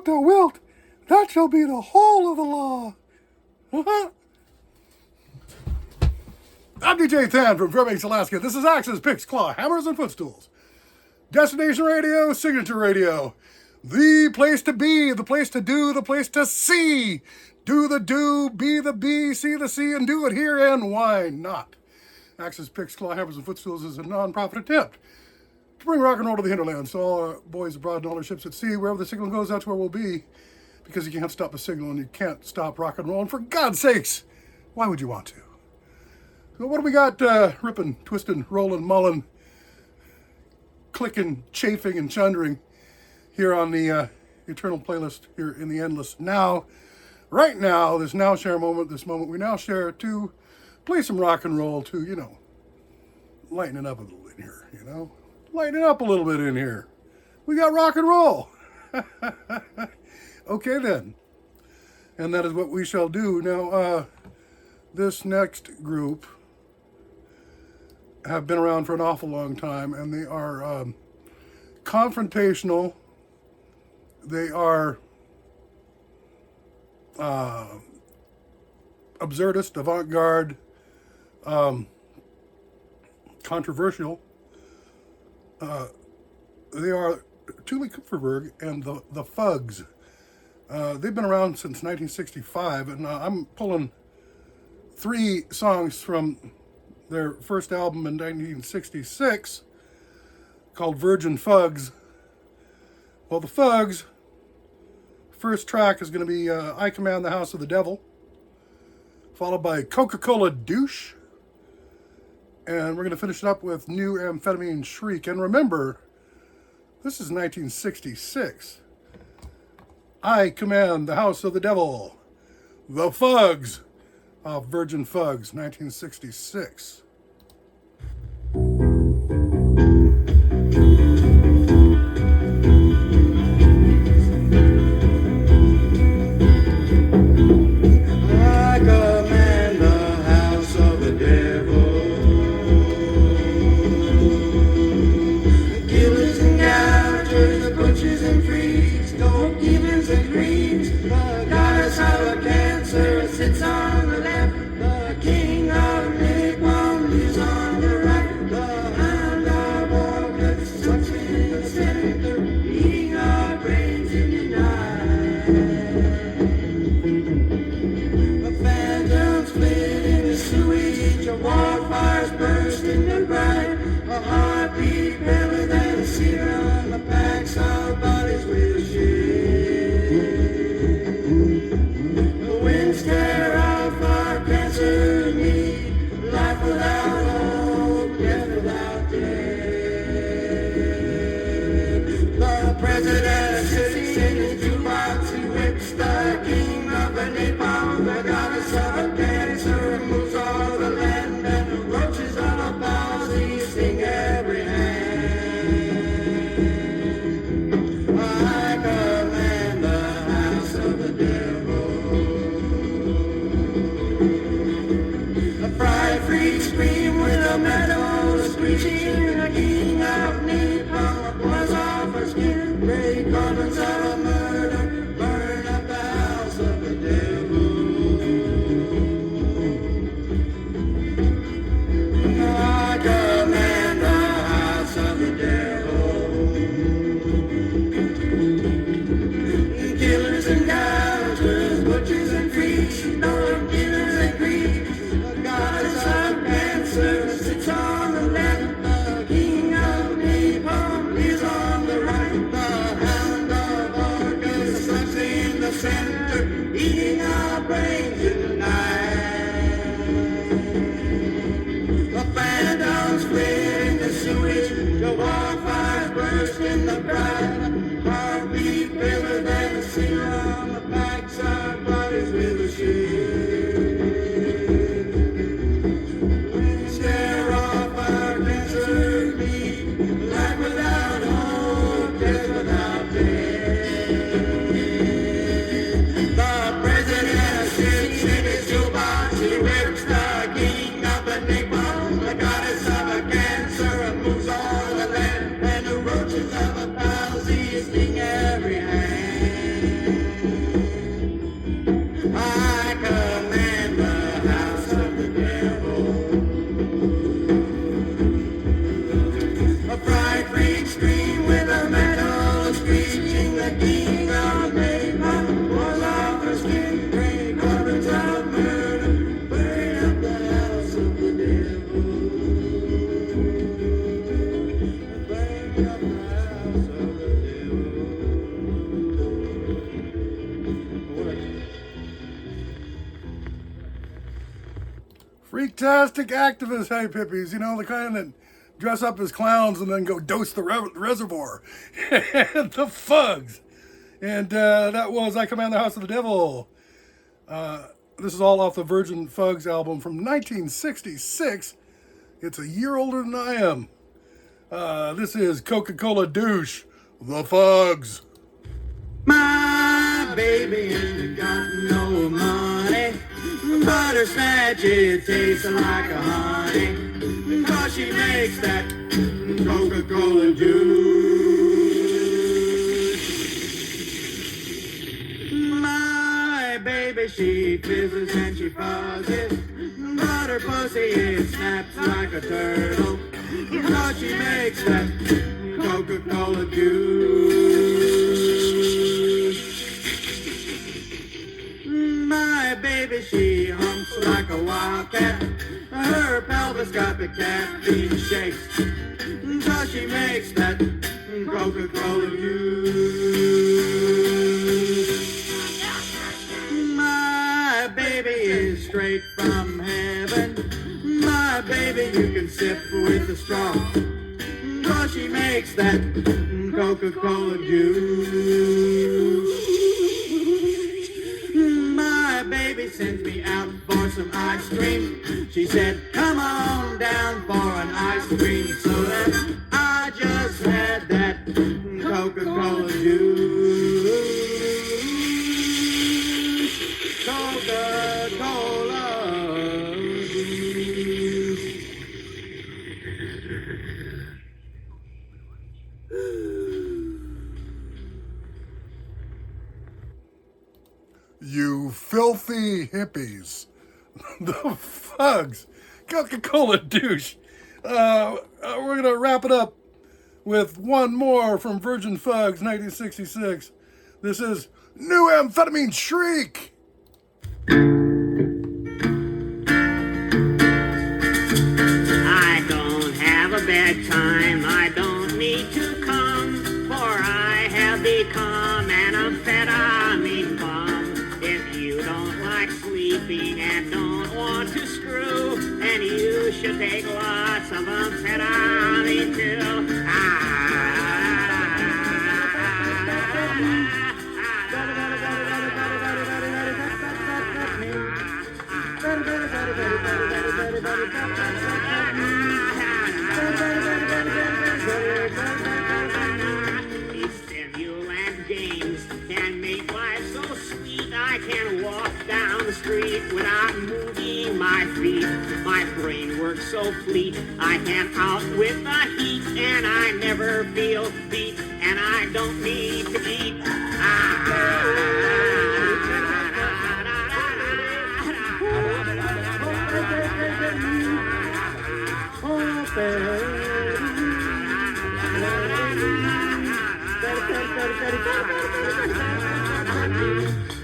what thou wilt, that shall be the whole of the law. I'm DJ Than from Fairbanks, Alaska. This is Axes, Picks, Claw, Hammers, and Footstools. Destination Radio, Signature Radio. The place to be, the place to do, the place to see. Do the do, be the be, see the see, and do it here, and why not? Axes, Picks, Claw, Hammers, and Footstools is a non-profit attempt to bring rock and roll to the hinterlands. So all our boys abroad and all our ships at sea, wherever the signal goes, that's where we'll be. Because you can't stop a signal and you can't stop rock and roll. And for God's sakes, why would you want to? So what do we got ripping, twisting, rolling, mulling, clicking, chafing, and chundering here on the eternal playlist here in the endless now? Right now, this now share moment, this moment we now share to play some rock and roll to, you know, lighten it up a little bit here, you know? Lighten it up a little bit in here. We got rock and roll. Okay then. And that is what we shall do. Now, this next group have been around for an awful long time, and they are confrontational. They are absurdist, avant-garde, controversial. They are TULI KUPFERBERG and the FUGS. They've been around since 1965, and I'm pulling 3 songs from their first album in 1966 called Virgin FUGS. Well, the FUGS, first track is going to be I Command the House of the Devil, followed by Coca-Cola Douche, and we're going to finish it up with new Amphetamine Shriek. And remember, this is 1966. I Command the House of the Devil, the FUGS of Virgin FUGS, 1966. I command the house of the devil, killers and gougers, the butchers and freaks, gold demons and creams, the goddess of a cancer sits on the left, the king of napalm is on the right, the hound of orchids sucks in the center, eating our brains in the night. The phantoms flit in the sewage, a wildfire's burst in the bright, a heartbeat paler than a serum, the packs of bodies will shake. The winds tear off our cancer meat, life without hope, death without death. The president sits in his jukebox, he whips the king of the napalm, the goddess of a cancer, removes all the land, and the roaches of a palsy sting every hand. I command the house of the devil. A fried freak scream with a metal screeching, a king of napalm was off her skin, great cauldrons of a murder burn up the house of the devil. I command the house of the devil, killers and gougers, butchers and freaks, no dealers and creeps, the goddess of cancer sits on the left, the king of napalm is on the right, the hound of orchids sucks in the center, eating our brains in the night. The phantoms flit in the sewage, the wildfires burst in the bright, heartbeat paler than a serum, the packs our bodies with a shake. Winds tear off our cancer meat, life without hope, death without death. The president sits in his jukebox, he whips the king of the napalm, the goddess of a cancer, and moves all the land, and the roaches of a palsy sting every hand. Freaktastic activist hype hippies, you know, the kind that dress up as clowns and then go dose the reservoir. The Fugs. And that was I Command the House of the Devil. This is all off the Virgin Fugs album from 1966. It's a year older than I am. This is Coca-Cola Douche, the Fugs. My baby ain't got no money, but her snatch it tastes like a honey, 'cause she makes that Coca-Cola juice. My baby, she fizzes and she fuzzes, but her pussy it snaps like a turtle, 'cause she makes that Coca-Cola juice. My baby, she humps like a wildcat. Her pelvis got the caffeine shakes, 'cause she makes that Coca-Cola juice. My baby is straight from heaven. My baby, you can sip with a straw, 'cause she makes that Coca-Cola juice. My baby sends me out for some ice cream. She said, come on down for an ice cream soda. I just had that Coca-Cola juice. Coca-Cola juice. You filthy hippies. The Fugs. Coca-Cola Douche. We're going to wrap it up with one more from Virgin Fugs, 1966. This is New Amphetamine Shriek. I don't have a bedtime, I don't need to come, for I have become an amphetamine bum. If you don't like sleeping and don't want to screw, then you should take lots of amphetamine too. Stimulant games can make life so sweet. I can walk down the street without moving my feet. My brain works so fleet. I can outwit the heat, and I never feel beat, and I don't need to eat.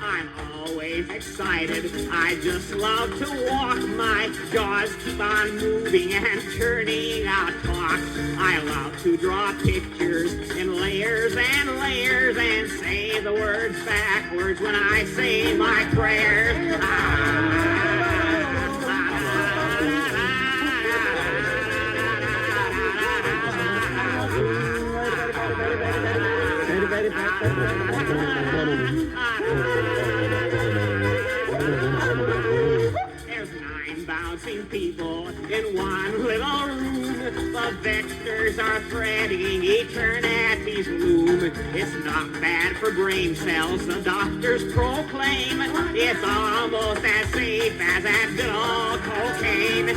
I'm always excited. I just love to walk. My jaws keep on moving and turning out talk. I love to draw pictures in layers and layers and say the words backwards when I say my prayers. There's 9 bouncing people in one little room. The vectors are threading eternity's loom. It's not bad for brain cells, the doctors proclaim. It's almost as safe as that good old cocaine.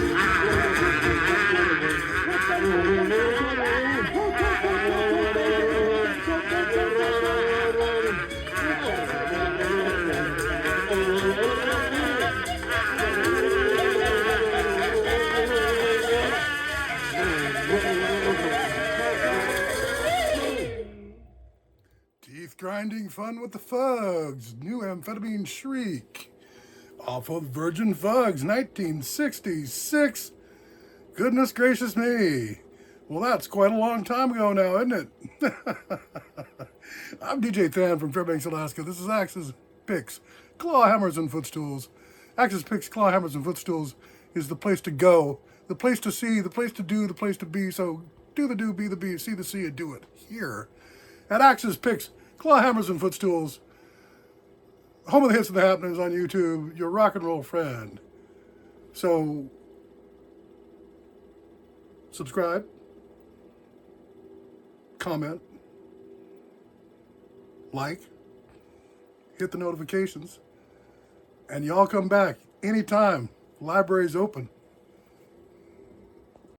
Teeth grinding fun with the Fugs. New Amphetamine Shriek. Off of Virgin Fugs, 1966. Goodness gracious me. Well, that's quite a long time ago now, isn't it? I'm DJ Than from Fairbanks, Alaska. This is Axe's Picks, Claw Hammers and Footstools. Axe's Picks, Claw Hammers and Footstools is the place to go, the place to see, the place to do, the place to be. So do the do, be the be, see the see, and do it here at Axes, Picks, Claw Hammers, and Footstools, home of the hits and the happenings on YouTube, your rock and roll friend. So subscribe, comment, like, hit the notifications, and y'all come back anytime. Library's open.